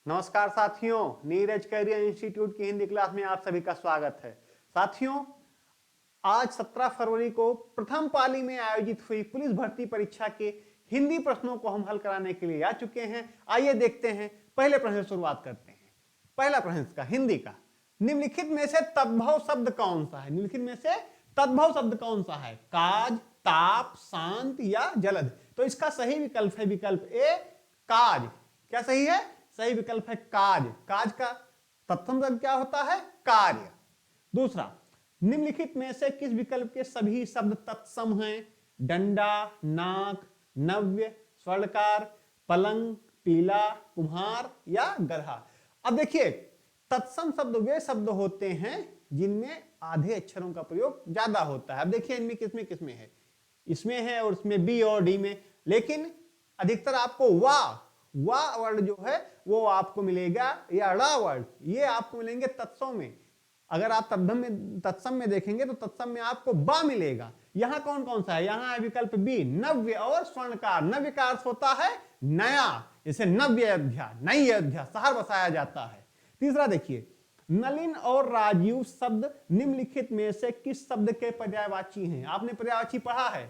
नमस्कार साथियों, Neeraj career institute की हिंदी क्लास में आप सभी का स्वागत है। साथियों, आज 17 फरवरी को प्रथम पाली में आयोजित हुई पुलिस भर्ती परीक्षा के हिंदी प्रश्नों को हम हल कराने के लिए आ चुके हैं। आइए देखते हैं, पहले प्रश्न से शुरुआत करते हैं। पहला प्रश्न इसका हिंदी का, निम्नलिखित में से तद्भव शब्द कौन सा है? निम्नलिखित में से तद्भव शब्द कौन सा है? काज, ताप, शांत या जलद? तो इसका सही विकल्प है विकल्प ए, काज। क्या सही है? सही विकल्प है काज। काज का तत्सम शब्द क्या होता है? कार्य। दूसरा, निम्नलिखित में से किस विकल्प के सभी शब्द तत्सम हैं? डंडा, नाक, नव्य, स्वर्णकार, पलंग, पीला, कुम्हार या गधा? अब देखिए, तत्सम शब्द वे शब्द होते हैं जिनमें आधे अक्षरों का प्रयोग ज्यादा होता है। अब देखिए इनमें किसमें किसमें है, इसमें है और इसमें बी और डी में, लेकिन अधिकतर आपको वाह वर्ड जो है वो आपको मिलेगा, या ड़ा वर्ड ये आपको मिलेंगे तत्सम में। अगर आप तत्सम में देखेंगे तो तत्सम में आपको बा मिलेगा। यहां कौन कौन सा है? यहां है विकल्प बी, नव्य और स्वर्णकार। नव्य का अर्थ होता है नया, जैसे नव्य अयोध्या, नई अयोध्या, शहर बसाया जाता है। तीसरा देखिए, नलिन और राजीव शब्द निम्नलिखित में से किस शब्द के पर्यायवाची हैं? आपने पर्यायवाची पढ़ा है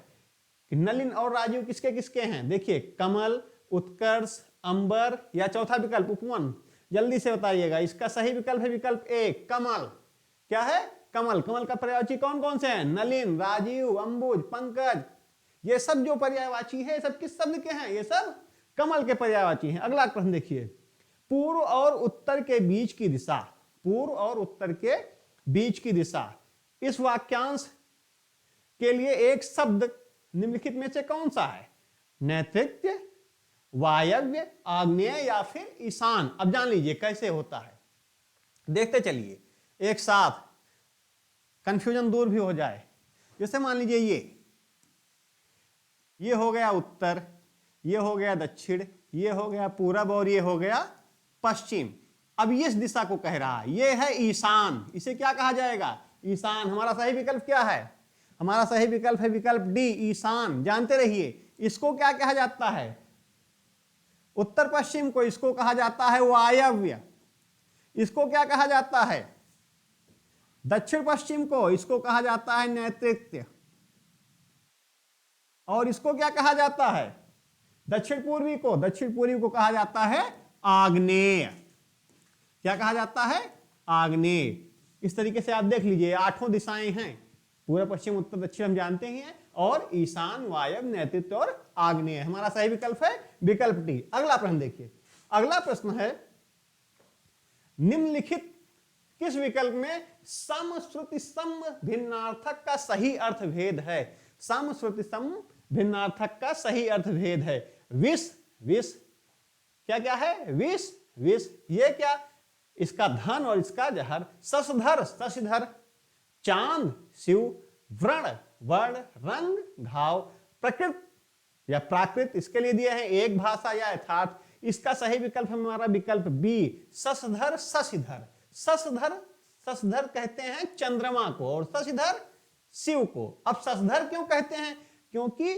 कि नलिन और राजीव किसके किसके हैं। देखिए, कमल, उत्कर्ष, अंबर या चौथा विकल्प उपवन? जल्दी से बताइएगा। इसका सही विकल्प है विकल्प ए, कमल। क्या है? कमल। कमल का पर्यायवाची कौन कौन से हैं? नलिन, राजीव, अंबुज, पंकज। ये सब जो पर्यायवाची है सब किस शब्द के हैं? ये सब कमल के पर्यायवाची हैं। अगला प्रश्न देखिए, पूर्व और उत्तर के बीच की दिशा, पूर्व और उत्तर के बीच की दिशा, इस वाक्यांश के लिए एक शब्द निम्नलिखित में से कौन सा है? नैतृत्य, वायव्य, आग्नेय या फिर ईशान? अब जान लीजिए कैसे होता है, देखते चलिए एक साथ, कंफ्यूजन दूर भी हो जाए। जैसे मान लीजिए ये हो गया उत्तर, ये हो गया दक्षिण, ये हो गया पूरब और ये हो गया पश्चिम। अब इस दिशा को कह रहा है, ये है ईशान। इसे क्या कहा जाएगा? ईशान। हमारा सही विकल्प क्या है? हमारा सही विकल्प है विकल्प डी, ईशान। जानते रहिए, इसको क्या कहा जाता है? उत्तर पश्चिम को इसको कहा जाता है वायव्य। इसको क्या कहा जाता है? दक्षिण पश्चिम को इसको कहा जाता है नैतृत्य। और इसको क्या कहा जाता है? दक्षिण पूर्वी को कहा जाता है आग्नेय। क्या कहा जाता है? आग्नेय। इस तरीके से आप देख लीजिए, 8 दिशाएं हैं, पूर्व, पश्चिम, उत्तर, दक्षिण हम जानते ही हैं, और ईशान, वायव्य, नैतृत्य और आग्नेय। हमारा सही विकल्प है विकल्प डी। अगला प्रश्न देखिए, अगला प्रश्न है, निम्नलिखित किस विकल्प में सम श्रुति सम भिन्नार्थक का सही अर्थ भेद है? सम श्रुति सम भिन्नार्थक का सही अर्थ भेद है। विष, विष। क्या क्या है? विष, विष। ये क्या? इसका धन और इसका जहर। शशधर, शशिधर। चांद, शिव। व्रण, वर्ण, रंग, घाव। प्रकृत या प्राकृत, इसके लिए दिए हैं एक भाषा या यथार्थ। इसका सही विकल्प हमारा विकल्प बी, शशधर, शशिधर। शशधर, शशधर कहते हैं चंद्रमा को, और शशिधर शिव को। अब शशधर क्यों कहते हैं? क्योंकि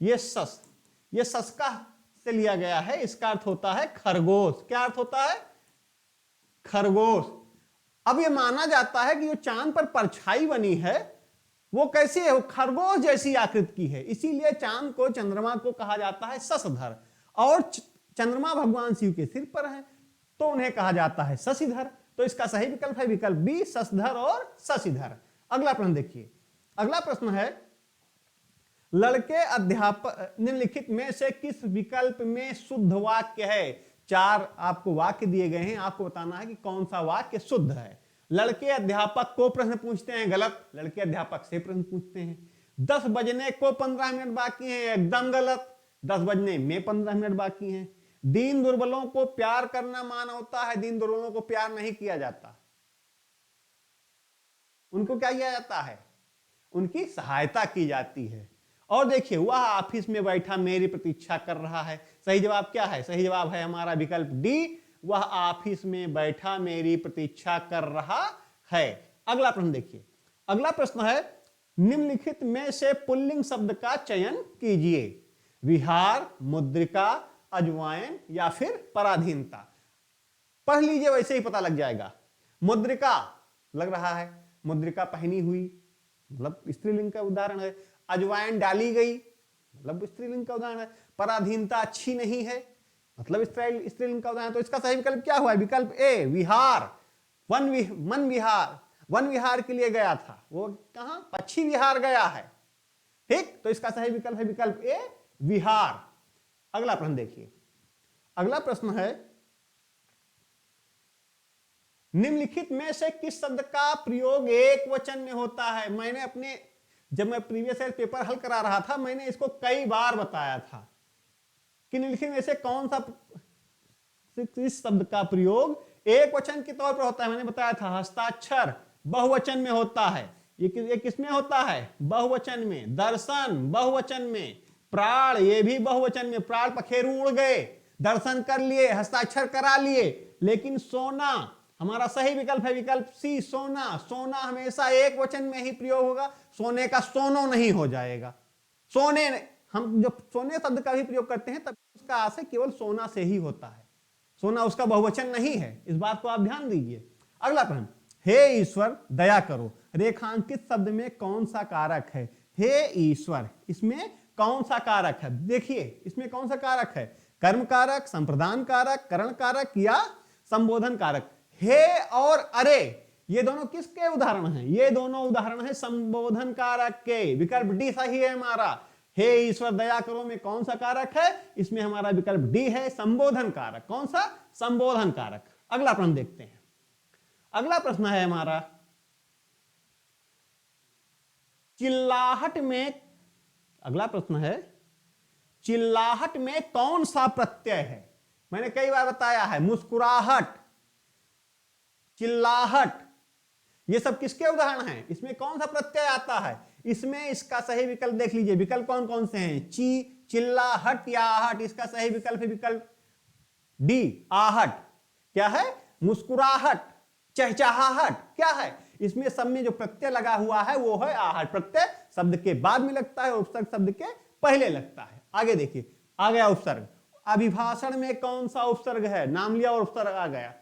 ये शशका से लिया गया है। इसका अर्थ होता है खरगोश। क्या अर्थ होता है? खरगोश। अब ये माना जाता है कि जो चांद पर परछाई बनी है वो कैसी है? वो खरगोश जैसी आकृति की है, इसीलिए चांद को, चंद्रमा को कहा जाता है शशधर। और चंद्रमा भगवान शिव के सिर पर है तो उन्हें कहा जाता है शशिधर। तो इसका सही विकल्प है विकल्प बी, शशधर और शशिधर। अगला प्रश्न देखिए, अगला प्रश्न है, लड़के अध्यापक निम्नलिखित में से किस विकल्प में शुद्ध वाक्य है? 4 आपको वाक्य दिए गए हैं, आपको बताना है कि कौन सा वाक्य शुद्ध है। लड़के अध्यापक को प्रश्न पूछते हैं, गलत। लड़के अध्यापक से प्रश्न पूछते हैं। 10 बजने को 15 मिनट बाकी हैं, एकदम गलत। 10 बजने में 15 मिनट बाकी हैं। दीन दुर्बलों को प्यार करना मानवता है, दीन दुर्बलों को प्यार नहीं किया जाता। उनको क्या किया जाता है? उनकी सहायता की जाती है। और देखिए, वह ऑफिस में बैठा मेरी प्रतीक्षा कर रहा है। सही जवाब क्या है? सही जवाब है हमारा विकल्प डी, वह ऑफिस में बैठा मेरी प्रतीक्षा कर रहा है। अगला प्रश्न देखिए, अगला प्रश्न है, निम्नलिखित में से पुल्लिंग शब्द का चयन कीजिए। विहार, मुद्रिका, अजवाइन या फिर पराधीनता। पढ़ लीजिए, वैसे ही पता लग जाएगा। मुद्रिका लग रहा है, मुद्रिका पहनी हुई, मतलब स्त्रीलिंग का उदाहरण है। अजवाइन डाली गई, मतलब स्त्रीलिंग का उदाहरण है। पराधीनता अच्छी नहीं है, मतलब स्त्रीलिंग का उदाहरण। तो इसका सही विकल्प क्या हुआ? विकल्प ए विहार। वन विहार, वन विहार के लिए गया था, वो कहां? पक्षी विहार गया है। ठीक, तो इसका सही विकल्प है विकल्प ए विहार। अगला प्रश्न देखिए। अगला प्रश्न है, निम्नलिखित में से किस शब्द का प्रयोग एक वचन में होता है? जब मैं प्रीवियस ईयर पेपर हल करा रहा था, मैंने इसको कई बार बताया था कि निम्नलिखित में से कौन सा इस शब्द का प्रयोग एक वचन के तौर पर होता है। मैंने बताया था हस्ताक्षर बहुवचन में होता है। ये किसमें होता है? बहुवचन में। दर्शन बहुवचन में। प्राण, ये भी बहुवचन में। प्राण पखेरु उड़ गए, दर्शन कर लिए, हस्ताक्षर करा लिए। लेकिन सोना, हमारा सही विकल्प है विकल्प सी सोना। सोना हमेशा एक वचन में ही प्रयोग होगा, सोने का सोनो नहीं हो जाएगा। सोने, हम जब सोने शब्द का भी प्रयोग करते हैं तब उसका आशय केवल सोना से ही होता है, सोना उसका बहुवचन नहीं है। इस बात को आप ध्यान दीजिए। अगला प्रश्न, हे ईश्वर दया करो, रेखांकित शब्द में कौन सा कारक है? हे ईश्वर, इसमें कौन सा कारक है? देखिए, इसमें कौन सा कारक है? कर्म कारक, संप्रदान कारक, करण कारक या संबोधन कारक? हे और अरे, ये दोनों किसके उदाहरण हैं? ये दोनों उदाहरण हैं संबोधन कारक के। विकल्प डी सही है हमारा। हे ईश्वर दया करो में कौन सा कारक है? इसमें हमारा विकल्प डी है, संबोधन कारक। कौन सा? संबोधन कारक। अगला प्रश्न देखते हैं। अगला प्रश्न है हमारा, चिल्लाहट में, अगला प्रश्न है, चिल्लाहट में कौन सा प्रत्यय है? मैंने कई बार बताया है, मुस्कुराहट, चिल्लाहट, ये सब किसके उदाहरण हैं? इसमें कौन सा प्रत्यय आता है? इसमें इसका सही विकल्प देख लीजिए। विकल्प कौन कौन से हैं? ची, चिल्लाहट या आहट। इसका सही विकल्प है विकल्प डी आहट। क्या है? मुस्कुराहट, चहचहाहट। क्या है? इसमें सब में जो प्रत्यय लगा हुआ है वो है आहट। प्रत्यय शब्द के बाद में लगता है, उपसर्ग शब्द के पहले लगता है। आगे देखिए, आ गया उपसर्ग। अभिभाषण में कौन सा उपसर्ग है? नाम लिया और उपसर्ग आ गया।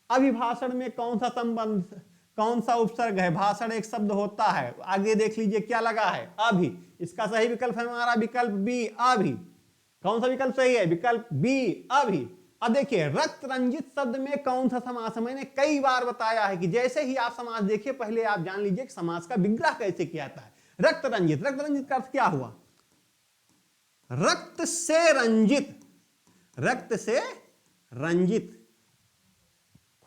अभिभाषण में कौन सा संबंध, कौन सा उपसर्ग है? भाषण एक शब्द होता है। आगे देख लीजिए क्या लगा है? अभी। इसका सही विकल्प है हमारा विकल्प बी अभी। कौन सा विकल्प सही है? विकल्प बी अभी। अब देखिए, रक्त रंजित शब्द में कौन सा समास है? मैंने कई बार बताया है कि जैसे ही आप समास देखिए, पहले आप जान लीजिए कि समास का विग्रह कैसे किया जाता है। रक्त रंजित, रक्त रंजित का अर्थ क्या हुआ? रक्त से रंजित, रक्त से रंजित,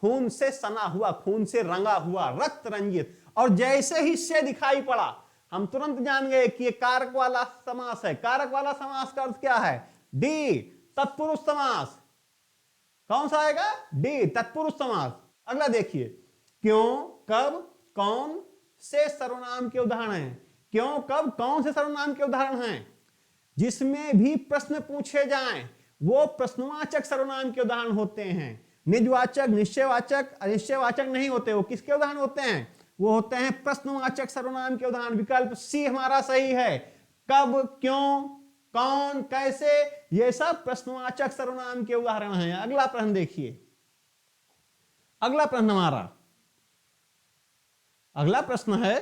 खून से सना हुआ, खून से रंगा हुआ, रक्त रंजित। और जैसे ही से दिखाई पड़ा, हम तुरंत जान गए कि ये कारक वाला समास है। कारक वाला समास का अर्थ क्या है? डी, तत्पुरुष समास। कौन सा आएगा? डी, तत्पुरुष समास। अगला देखिए, क्यों, कब, कौन से सर्वनाम के उदाहरण हैं? क्यों, कब, कौन से सर्वनाम के उदाहरण हैं? जिसमें भी प्रश्न पूछे जाएं वो प्रश्नवाचक सर्वनाम के उदाहरण होते हैं। निजवाचक, निश्चयवाचक, अनिश्चयवाचक नहीं होते। वो किसके उदाहरण होते हैं? वो होते हैं प्रश्नवाचक सर्वनाम के उदाहरण। विकल्प सी हमारा सही है। कब, क्यों, कौन, कैसे, ये सब प्रश्नवाचक सर्वनाम के उदाहरण हैं। अगला प्रश्न देखिए। अगला प्रश्न हमारा, अगला प्रश्न है,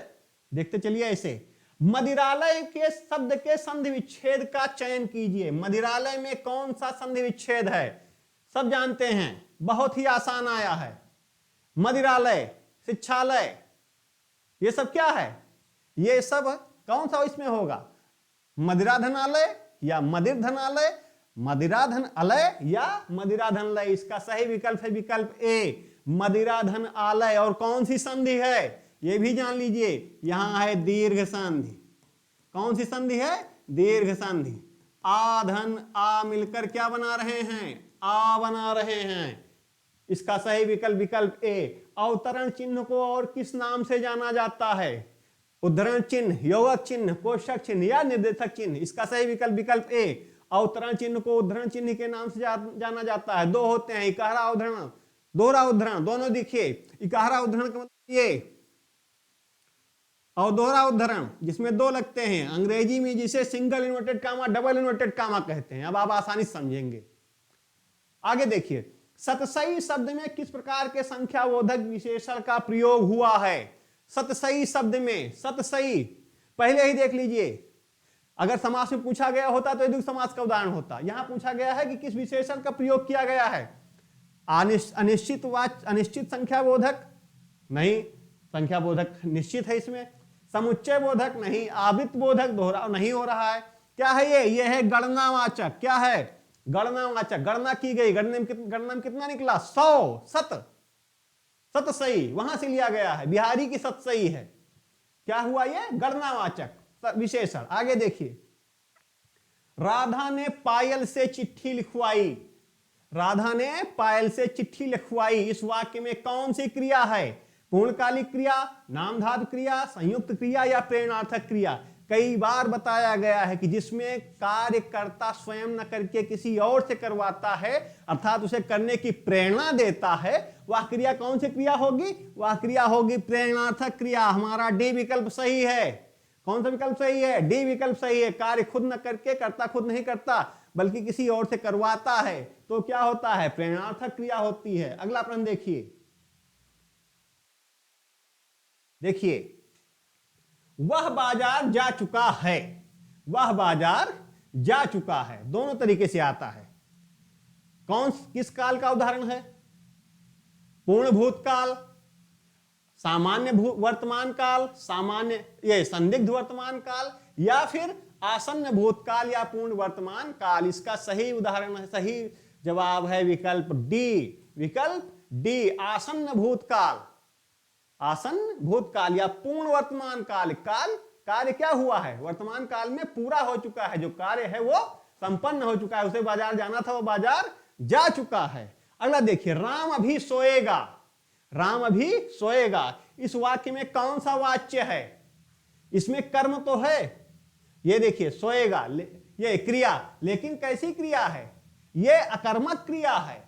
देखते चलिए ऐसे, मदिरालय के शब्द के संधि विच्छेद का चयन कीजिए। मदिरालय में कौन सा संधि विच्छेद है? सब जानते हैं, बहुत ही आसान आया है। मदिरालय, शिक्षालय, ये सब क्या है? ये सब कौन सा इसमें होगा? मदिराधनालय या मदिर धनालय, मदिराधन अलय या मदिराधनलय। इसका सही विकल्प है विकल्प ए, मदिराधन आलय। और कौन सी संधि है ये भी जान लीजिए, यहां है दीर्घ संधि। कौन सी संधि है? दीर्घ संधि। आ धन आ मिलकर क्या बना रहे हैं? आ बना रहे हैं। इसका सही विकल्प विकल्प ए। अवतरण चिन्ह को और किस नाम से जाना जाता है? उद्धरण चिन्ह, योगक चिन्ह, कोष्ठक चिन्ह या निर्देशक चिन्ह। इसका सही विकल्प विकल्प ए। अवतरण चिन्ह को उद्धरण चिन्ह के नाम से जाना जाता है। दो होते हैं, इकहरा उद्धरण, दोहरा उद्धरण, दोनों देखिए। इकहरा उद्धरण का मतलब ये, और दोहरा उद्धरण जिसमें दो लगते हैं। अंग्रेजी में जिसे single inverted comma, double inverted comma कहते हैं। अब आप आसानी से समझेंगे। आगे देखिए, सतसई शब्द में किस प्रकार के संख्याबोधक विशेषण का प्रयोग हुआ है? सतसई शब्द में, सतसई पहले ही देख लीजिए, अगर समास में पूछा गया होता तो द्विगु समास का उदाहरण होता। यहां पूछा गया है कि किस विशेषण का प्रयोग किया गया है? अनिश्चित संख्याबोधक नहीं, संख्याबोधक निश्चित है इसमें। समुच्चय बोधक नहीं, आवृत्त बोधक दोहराव नहीं हो रहा है। क्या है ये है गणनावाचक। क्या है? गणनावाचक। गणना की गई, गणना में कितना निकला? 100। सत सही वहां से लिया गया है, बिहारी की सत सही है। क्या हुआ ये? गणनावाचक विशेषण। आगे देखिए, राधा ने पायल से चिट्ठी लिखवाई। राधा ने पायल से चिट्ठी लिखवाई, इस वाक्य में कौन सी क्रिया है? पूर्णकालिक क्रिया, नामधातु क्रिया, संयुक्त क्रिया या प्रेरणार्थक क्रिया? कई बार बताया गया है कि जिसमें कार्यकर्ता स्वयं न करके किसी और से करवाता है, अर्थात उसे करने की प्रेरणा देता है, वह क्रिया कौन सी क्रिया होगी? वह क्रिया होगी प्रेरणार्थक क्रिया। हमारा डी विकल्प सही है। कौन सा विकल्प सही है? डी विकल्प सही है। कार्य खुद न करके, कर्ता खुद नहीं करता बल्कि किसी और से करवाता है, तो क्या होता है? प्रेरणार्थक क्रिया होती है। अगला प्रश्न देखिए, वह बाजार जा चुका है। वह बाजार जा चुका है, दोनों तरीके से आता है। किस काल का उदाहरण है? पूर्ण भूतकाल, सामान्य वर्तमान काल, ये संदिग्ध वर्तमान काल, या फिर आसन्न भूतकाल या पूर्ण वर्तमान काल। इसका सही उदाहरण है, सही जवाब है विकल्प डी। विकल्प डी, आसन्न भूतकाल। आसन्न भूतकाल या पूर्ण वर्तमान काल। कार्य क्या हुआ है? वर्तमान काल में पूरा हो चुका है, जो कार्य है वो संपन्न हो चुका है, उसे बाजार जाना था, वो बाजार जा चुका है। अगला देखिए, राम अभी सोएगा। राम अभी सोएगा, इस वाक्य में कौन सा वाच्य है? इसमें कर्म तो है, ये देखिए सोएगा, ये क्रिया, लेकिन कैसी क्रिया है? ये अकर्मक क्रिया है।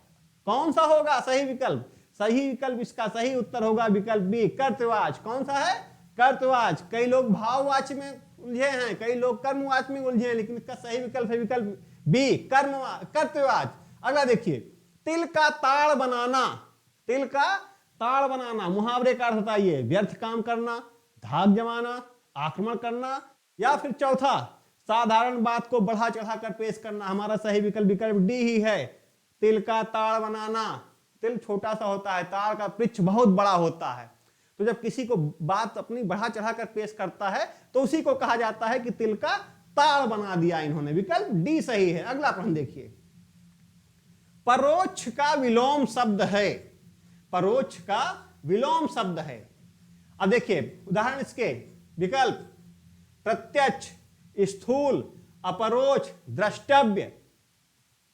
कौन सा होगा सही विकल्प? सही विकल्प, इसका सही उत्तर होगा विकल्प बी, कर्तवाच। कौन सा है? कर्तवाच। कई लोग भाववाच में उलझे हैं, कई लोग कर्मवाच में उलझे हैं, लेकिन इसका सही विकल्प है विकल्प बी, कर्तवाच। अगला देखिए, तिल का ताड़ बनाना। तिल का ताड़ बनाना मुहावरे का अर्थ बताइए। व्यर्थ काम करना, धाक जमाना, आक्रमण करना, या फिर चौथा साधारण बात को बढ़ा चढ़ाकर पेश करना। हमारा सही विकल्प विकल्प डी ही है, तिल का ताड़ बनाना। तिल छोटा सा होता है, ताड़ का वृक्ष बहुत बड़ा होता है, तो जब किसी को बात अपनी बढ़ा चढ़ाकर पेश करता है तो उसी को कहा जाता है कि तिल का ताड़ बना दिया इन्होंने। विकल्प डी सही है। अगला प्रश्न देखिए, परोक्ष का विलोम शब्द है। परोक्ष का विलोम शब्द है। अब देखिए उदाहरण इसके, विकल्प प्रत्यक्ष, स्थूल, अपरोक्ष, द्रष्टव्य।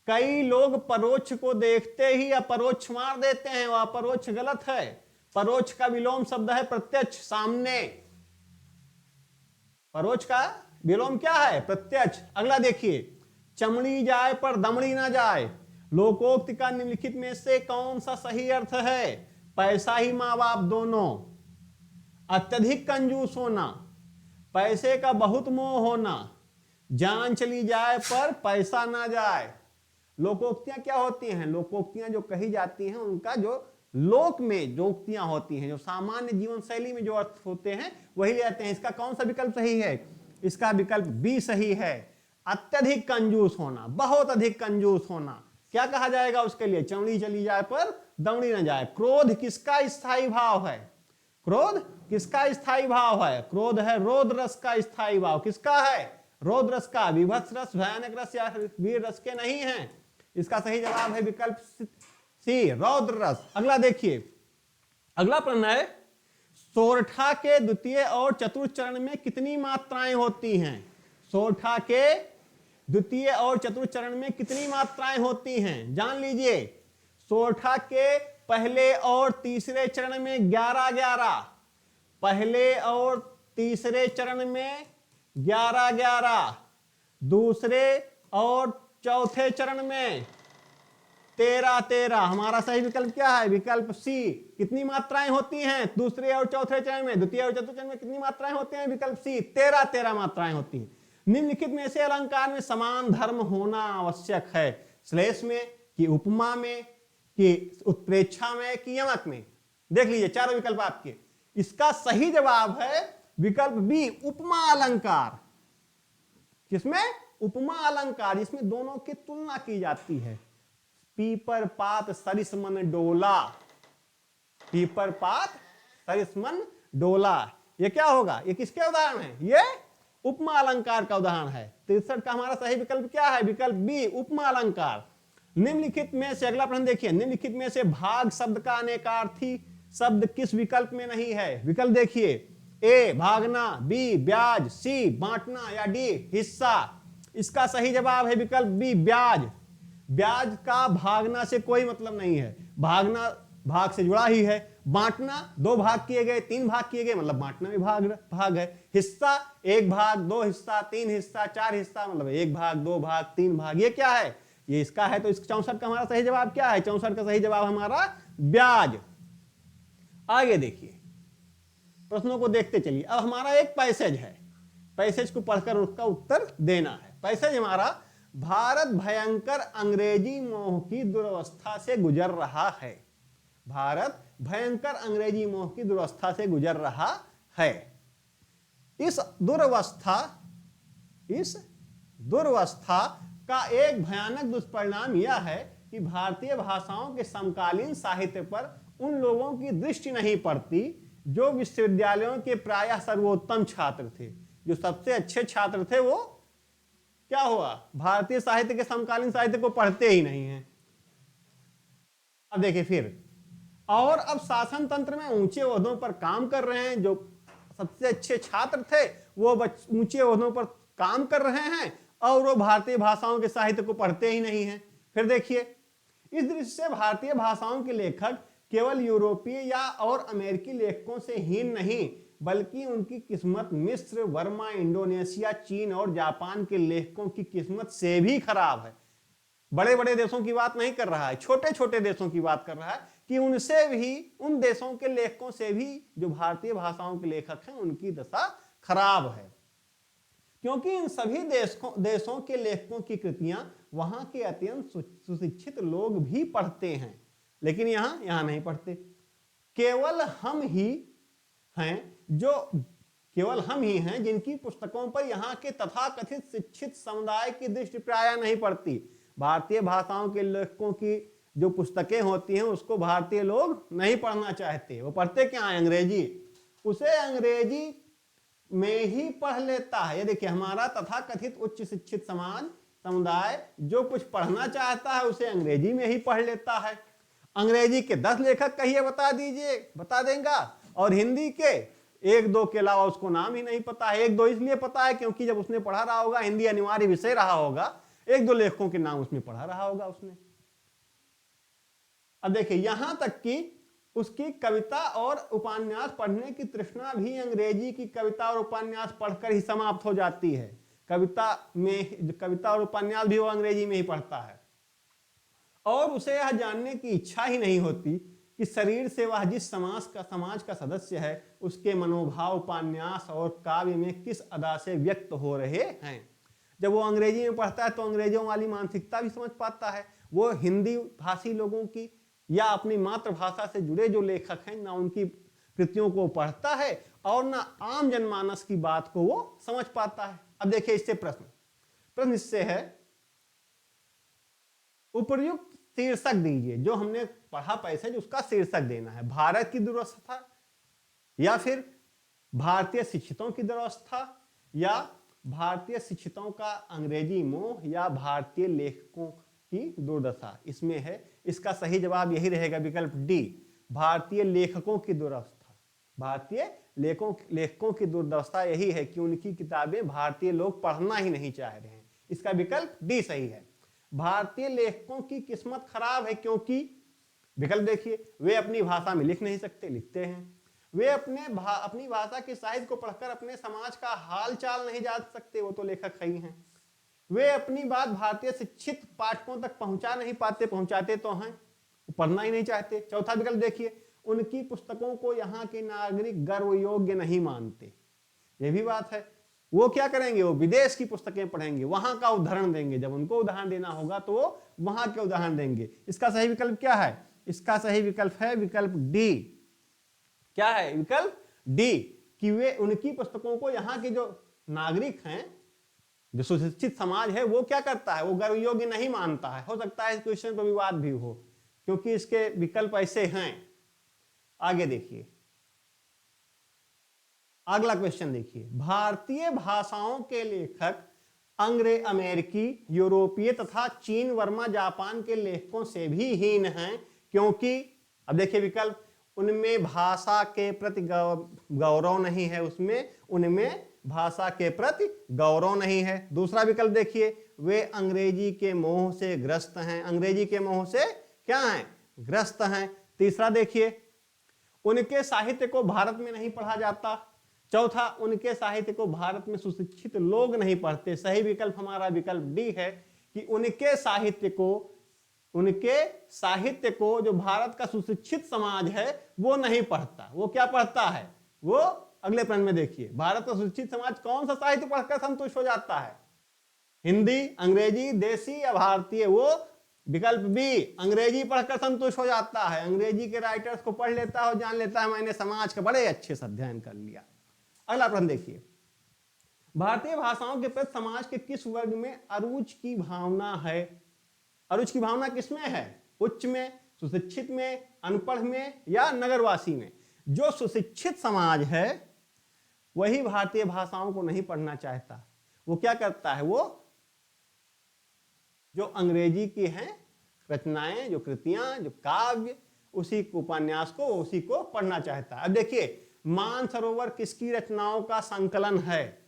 कई लोग परोक्ष को देखते ही अपरोक्ष मार देते हैं, वह अपरोक्ष गलत है। परोक्ष का विलोम शब्द है प्रत्यक्ष, सामने। परोक्ष का विलोम क्या है? प्रत्यक्ष। अगला देखिए, चमड़ी जाए पर दमड़ी ना जाए, लोकोक्ति का निम्नलिखित में से कौन सा सही अर्थ है? पैसा ही मां बाप दोनों, अत्यधिक कंजूस होना, पैसे का बहुत मोह होना, जान चली जाए पर पैसा ना जाए। लोकोक्तियां क्या होती हैं? लोकोक्तियां जो कही जाती हैं उनका जो लोक में जो उक्तियां होती हैं, जो सामान्य जीवन शैली में जो अर्थ होते हैं वही ले आते हैं। इसका कौन सा विकल्प सही है? इसका विकल्प बी सही है, अत्यधिक कंजूस होना, बहुत अधिक कंजूस होना। क्या कहा जाएगा उसके लिए? चमड़ी चली जाए पर दमड़ी न जाए। क्रोध किसका स्थायी भाव है? क्रोध किसका स्थायी भाव है? क्रोध है रोध रस का स्थायी भाव। किसका है? रोध रस का। विभत्स रस, भयानक रस या वीर रस के नहीं है। इसका सही जवाब है विकल्प सी, रौद्र रस। अगला देखिए, अगला प्रश्न है, सोरठा के द्वितीय और चतुर्थ चरण में कितनी मात्राएं होती हैं? सोरठा के द्वितीय और चतुर्थ चरण में कितनी मात्राएं होती हैं? जान लीजिए, सोरठा के पहले और तीसरे चरण में 11-11, पहले और तीसरे चरण में 11-11, दूसरे और चौथे चरण में 13-13। हमारा सही विकल्प क्या है? विकल्प सी। कितनी मात्राएं होती हैं दूसरे और चौथे चरण में? द्वितीय और चतुर्थ चरण में कितनी मात्राएं होती हैं? विकल्प सी, 13-13 मात्राएं होती हैं। निम्नलिखित में से अलंकार में समान धर्म होना आवश्यक है। श्लेष में, कि उपमा में, कि उत्प्रेक्षा में, कि यमक में? देख लीजिए चारों विकल्प आपके। इसका सही जवाब है विकल्प बी, उपमा अलंकार। किसमें? उपमा अलंकार, जिसमें दोनों की तुलना की जाती है। पीपर पात सरिस मन डोला, पीपर पात सरिस मन डोला, ये क्या होगा? ये किसके उदाहरण है? ये उपमा अलंकार का उदाहरण है। 63 का हमारा सही विकल्प क्या है? विकल्प बी, उपमा अलंकार। निम्नलिखित में से, अगला प्रश्न देखिए, निम्नलिखित में से भाग शब्द का अनेकार्थी शब्द किस विकल्प में नहीं है? विकल्प देखिए, ए भागना, बी ब्याज, सी बांटना, या डी हिस्सा। इसका सही जवाब है विकल्प बी, ब्याज। ब्याज का भागना से कोई मतलब नहीं है, भागना भाग से जुड़ा ही है। बांटना, 2 भाग किए गए, 3 भाग किए गए, मतलब बांटना भी भाग है। हिस्सा, 1 भाग, 2 हिस्सा, 3 हिस्सा, 4 हिस्सा, मतलब 1 भाग, 2 भाग, 3 भाग, ये क्या है? ये इसका है। तो इस 64 का हमारा सही जवाब क्या है? 64 का सही जवाब हमारा ब्याज। आगे देखिए, प्रश्नों को देखते चलिए। अब हमारा एक पैसेज है, पैसेज को पढ़कर उसका उत्तर देना है। पैसेज हमारा, भारत भयंकर अंग्रेजी मोह की दुर्वस्था से गुजर रहा है। भारत भयंकर अंग्रेजी मोह की दुर्वस्था से गुजर रहा है। इस दुर्वस्था का एक भयानक दुष्परिणाम यह है कि भारतीय भाषाओं के समकालीन साहित्य पर उन लोगों की दृष्टि नहीं पड़ती जो विश्वविद्यालयों के प्रायः सर्वोत्तम छात्र थे। जो सबसे अच्छे छात्र थे वो क्या हुआ? भारतीय साहित्य के समकालीन साहित्य को पढ़ते ही नहीं है। अब देखिए फिर, और अब शासन तंत्र में ऊंचे ओहदों पर काम कर रहे हैं। जो सबसे अच्छे छात्र थे वो ऊंचे ओहदों पर काम कर रहे हैं और वो भारतीय भाषाओं के साहित्य को पढ़ते ही नहीं हैं। फिर देखिए, इस दृष्टि से भारतीय भाषाओं के लेखक केवल यूरोपीय या और अमेरिकी लेखकों से हीन नहीं, बल्कि उनकी किस्मत मिस्र, वर्मा, इंडोनेशिया, चीन और जापान के लेखकों की किस्मत से भी खराब है। बड़े बड़े देशों की बात नहीं कर रहा है, छोटे छोटे देशों की बात कर रहा है कि उनसे भी, उन देशों के लेखकों से भी जो भारतीय भाषाओं के लेखक हैं उनकी दशा खराब है। क्योंकि इन सभी देशों के लेखकों की कृतियां वहां के अत्यंत सुशिक्षित लोग भी पढ़ते हैं, लेकिन यहां नहीं पढ़ते। केवल हम ही हैं जिनकी पुस्तकों पर यहाँ के तथाकथित शिक्षित समुदाय की दृष्टि प्रायः नहीं पड़ती। भारतीय भाषाओं के लेखकों की जो पुस्तकें होती हैं उसको भारतीय लोग नहीं पढ़ना चाहते। वो पढ़ते क्या है? अंग्रेजी। उसे अंग्रेजी में ही पढ़ लेता है। ये देखिए, हमारा तथाकथित उच्च शिक्षित समुदाय जो कुछ पढ़ना चाहता है उसे अंग्रेजी में ही पढ़ लेता है। अंग्रेजी के 10 लेखक कहिए, बता दीजिए, बता देगा। और हिंदी के 1-2 के अलावा उसको नाम ही नहीं पता है। 1-2 इसलिए पता है क्योंकि जब उसने पढ़ा रहा होगा, हिंदी अनिवार्य विषय रहा होगा, 1-2 लेखकों के नाम उसमें पढ़ा रहा होगा उसने। अब देखिए, यहां तक कि उसकी कविता और उपन्यास पढ़ने की तृष्णा भी अंग्रेजी की कविता और उपन्यास पढ़कर ही समाप्त हो जाती है। कविता और उपन्यास भी वो अंग्रेजी में ही पढ़ता है और उसे यह जानने की इच्छा ही नहीं होती कि शरीर से वह जिस समाज का सदस्य है उसके मनोभाव उपन्यास और काव्य में किस अदा से व्यक्त हो रहे हैं। जब वो अंग्रेजी में पढ़ता है तो अंग्रेजों वाली मानसिकता भी समझ पाता है। वो हिंदी भाषी लोगों की या अपनी मातृभाषा से जुड़े जो लेखक हैं ना उनकी कृतियों को पढ़ता है और ना आम जनमानस की बात को वो समझ पाता है। अब देखिए, इससे प्रश्न इससे है, उपर्युक्त शीर्षक दीजिए। जो हमने पढ़ा पैसेज उसका शीर्षक देना है। भारत की दुर्वस्था, या फिर भारतीय शिक्षितों की दुर्वस्था, या भारतीय शिक्षितों का अंग्रेजी मोह, या भारतीय लेखकों की दुर्दशा। इसमें है, इसका सही जवाब यही रहेगा, विकल्प डी, भारतीय लेखकों की दुर्वस्था। भारतीय लेखकों की दुर्दशा यही है कि उनकी किताबें भारतीय लोग पढ़ना ही नहीं चाह रहे हैं। इसका विकल्प डी सही है। भारतीय लेखकों की किस्मत खराब है क्योंकि, विकल्प देखिए, वे अपनी भाषा में लिख नहीं सकते, लिखते हैं। वे अपनी भाषा के साहित्य को पढ़कर अपने समाज का हाल चाल नहीं जान सकते, वो तो लेखक ही हैं। वे अपनी बात भारतीय शिक्षित पाठकों तक पहुंचा नहीं पाते, पहुंचाते तो हैं, वो पढ़ना ही नहीं चाहते। चौथा विकल्प देखिए, उनकी पुस्तकों को यहाँ के नागरिक गर्व योग्य नहीं मानते, ये भी बात है। वो क्या करेंगे, वो विदेश की पुस्तकें पढ़ेंगे, वहां का उदाहरण देंगे। जब उनको उदाहरण देना होगा तो वो वहां के उदाहरण देंगे। इसका सही विकल्प क्या है? इसका सही विकल्प है विकल्प डी। क्या है विकल्प डी, कि वे उनकी पुस्तकों को यहाँ के जो नागरिक हैं, जो सुशिक्षित समाज है, वो क्या करता है, वो गर्व योग्य नहीं मानता है। हो सकता है इस क्वेश्चन पर विवाद भी हो, क्योंकि इसके विकल्प ऐसे हैं। आगे देखिए, अगला क्वेश्चन देखिए, भारतीय भाषाओं के लेखक अंग्रेज, अमेरिकी, यूरोपीय तथा चीन, वर्मा, जापान के लेखकों से भी हीन हैं, क्योंकि अब देखिए विकल्प, उनमें भाषा के प्रति गौरव नहीं है, उसमें उनमें भाषा के प्रति गौरव नहीं है। दूसरा विकल्प देखिए, वे अंग्रेजी के मोह से ग्रस्त हैं, अंग्रेजी के मोह से क्या हैं, ग्रस्त हैं। तीसरा देखिए, उनके साहित्य को भारत में नहीं पढ़ा जाता। चौथा, उनके साहित्य को भारत में सुशिक्षित लोग नहीं पढ़ते। सही विकल्प हमारा विकल्प डी है, कि उनके साहित्य को जो भारत का सुशिक्षित समाज है वो नहीं पढ़ता। वो क्या पढ़ता है? वो अगले प्रश्न में देखिए, भारत का सुशिक्षित समाज कौन सा साहित्य पढ़कर संतुष्ट हो जाता है? हिंदी, अंग्रेजी, देसी या भारतीय? वो विकल्प बी, अंग्रेजी पढ़कर संतुष्ट हो जाता है। अंग्रेजी के राइटर्स को पढ़ लेता है और जान लेता है मैंने समाज का बड़े अच्छे से अध्ययन कर लिया। अगला प्रश्न देखिए, भारतीय भाषाओं के प्रति समाज के किस वर्ग में अरुचि की भावना है? अरुचि की भावना किसमें है? उच्च में, सुशिक्षित में, अनपढ़ में या नगरवासी में? जो सुशिक्षित समाज है वही भारतीय भाषाओं को नहीं पढ़ना चाहता। वो क्या करता है? वो जो अंग्रेजी की हैं रचनाएं, जो कृतियां, जो काव्य, उसी उपन्यास को, उसी को पढ़ना चाहता है। अब देखिए, मानसरोवर किसकी रचनाओं का संकलन है?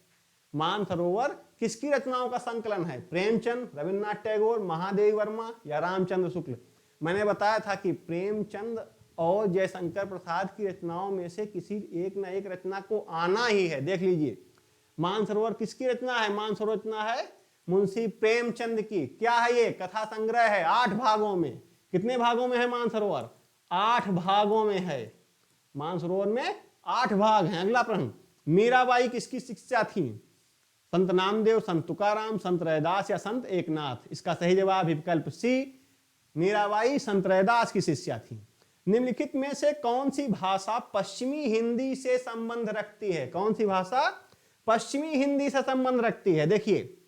मानसरोवर किसकी रचनाओं का संकलन है? प्रेमचंद, रविन्द्रनाथ टैगोर, महादेवी वर्मा या रामचंद्र शुक्ल? मैंने बताया था कि प्रेमचंद और जयशंकर प्रसाद की रचनाओं में से किसी एक न एक रचना को आना ही है। देख लीजिए, मानसरोवर किसकी रचना है? मानसरोवर रचना है मुंशी प्रेमचंद की। क्या है ये? कथा संग्रह है, 8 भागों में। कितने भागों में है मानसरोवर? 8 भागों में है। मानसरोवर में 8 भाग हैं। अगला प्रश्न, मीराबाई किसकी शिष्या थी? संत नामदेव, संत तुकाराम, संत रैदास या संत एकनाथ? इसका सही जवाब विकल्प सी, मीराबाई संत रैदास की शिष्या थी। निम्नलिखित में से कौन सी भाषा पश्चिमी हिंदी से संबंध रखती है? कौन सी भाषा पश्चिमी हिंदी से संबंध रखती है? देखिए,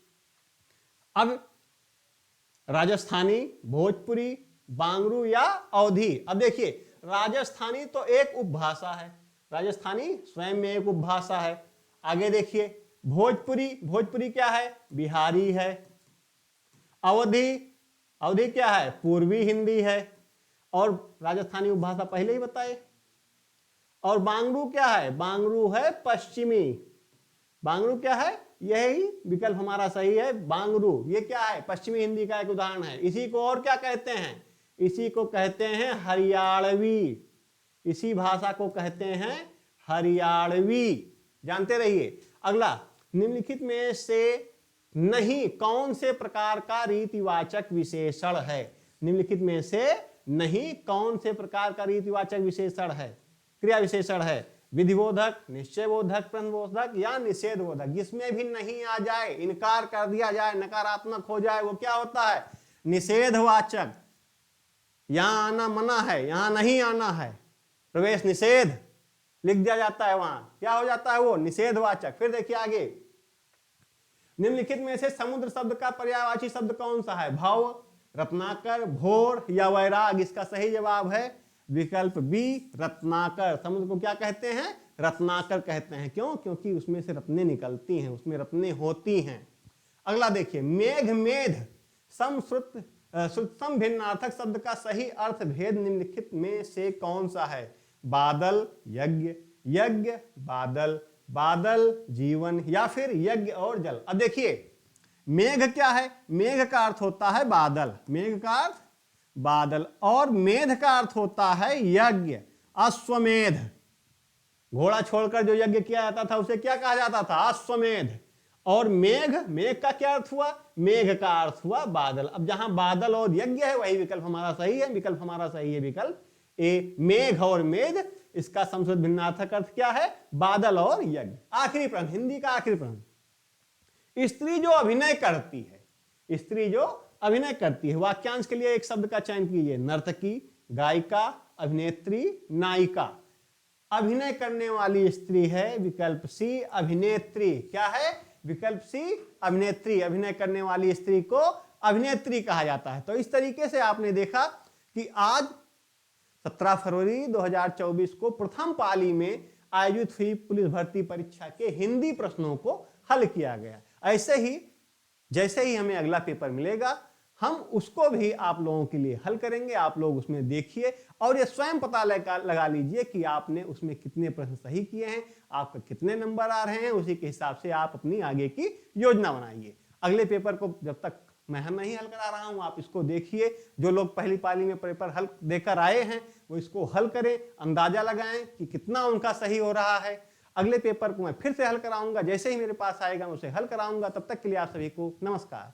अब राजस्थानी, भोजपुरी, बांगरू या अवधी? अब देखिए, राजस्थानी तो एक उपभाषा है, राजस्थानी स्वयं में एक उपभाषा है। आगे देखिए, भोजपुरी, भोजपुरी क्या है? बिहारी है। अवधी, अवधी क्या है? पूर्वी हिंदी है। और राजस्थानी उपभाषा पहले ही बताए। और बांगरू क्या है? बांगरू है पश्चिमी। बांगरू क्या है? यही विकल्प हमारा सही है, बांगरू। ये क्या है? पश्चिमी हिंदी का एक उदाहरण है। इसी को और क्या कहते हैं? इसी को कहते हैं हरियाणवी। इसी भाषा को कहते हैं हरियाणवी। जानते रहिए। अगला, निम्नलिखित में से नहीं कौन से प्रकार का रीतिवाचक विशेषण है? निम्नलिखित में से नहीं कौन से प्रकार का रीतिवाचक विशेषण है, क्रिया विशेषण है? विधिबोधक, निश्चयबोधक, प्रश्नबोधक या निषेधबोधक? जिसमें भी नहीं आ जाए, इनकार कर दिया जाए, नकारात्मक हो जाए, वो क्या होता है? निषेधवाचक। यहां आना मना है, यहां नहीं आना है, प्रवेश निषेध लिख दिया जाता है, वहां क्या हो जाता है? वो निषेधवाचक। फिर देखिए आगे, निम्नलिखित में से समुद्र शब्द का पर्यायवाची शब्द कौन सा है? भव, रत्नाकर, भोर या वैराग? इसका सही जवाब है विकल्प बी, रत्नाकर। समुद्र को क्या कहते हैं? रत्नाकर कहते हैं। क्यों? क्योंकि उसमें से रत्नें निकलती हैं, उसमें रत्नें होती हैं। अगला देखिए, मेघ, मेध, समश्रुत, श्रुतसम भिन्नार्थक शब्द का सही अर्थ भेद निम्नलिखित में से कौन सा है? बादल, यज्ञ, यज्ञ, बादल, बादल, जीवन या फिर यज्ञ और जल? अब देखिए, मेघ क्या है? मेघ का अर्थ होता है बादल, मेघ का अर्थ बादल, और मेध का अर्थ होता है यज्ञ, अश्वमेध। घोड़ा छोड़कर जो यज्ञ किया जाता था उसे क्या कहा जाता था? अश्वमेध। और मेघ, मेघ का क्या अर्थ हुआ? मेघ का अर्थ हुआ बादल। अब जहां बादल और यज्ञ है वही विकल्प हमारा सही है। विकल्प हमारा सही है विकल्प ए, मेघ और मेध। इसका संस्कृत भिन्नार्थक अर्थ क्या है? बादल और यज्ञ। आखिरी प्रश्न, हिंदी का आखिरी प्रश्न, स्त्री जो अभिनय करती है, स्त्री जो अभिनय करती है। वाक्यांश के लिए एक शब्द का चयन कीजिए, नर्तकी, गायिका, अभिनेत्री, नायिका। अभिनय करने वाली स्त्री है विकल्प सी अभिनेत्री। क्या है? विकल्प सी अभिनेत्री। अभिनय करने वाली स्त्री को अभिनेत्री कहा जाता है। तो इस तरीके से आपने देखा कि आज 17 फरवरी 2024 को प्रथम पाली में आयोजित हुई पुलिस भर्ती परीक्षा के हिंदी प्रश्नों को हल किया गया। ऐसे ही जैसे ही हमें अगला पेपर मिलेगा हम उसको भी आप लोगों के लिए हल करेंगे। आप लोग उसमें देखिए और ये स्वयं पता लगा लीजिए कि आपने उसमें कितने प्रश्न सही किए हैं, आपका कितने नंबर आ रहे हैं। उसी के हिसाब से आप अपनी आगे की योजना बनाइए। अगले पेपर को जब तक मैं नहीं हल करा रहा हूं, आप इसको देखिए। जो लोग पहली पाली में पेपर हल देकर आए हैं वो इसको हल करें, अंदाजा लगाएं कि कितना उनका सही हो रहा है। अगले पेपर को मैं फिर से हल कराऊंगा, जैसे ही मेरे पास आएगा मैं उसे हल कराऊंगा। तब तक के लिए आप सभी को नमस्कार।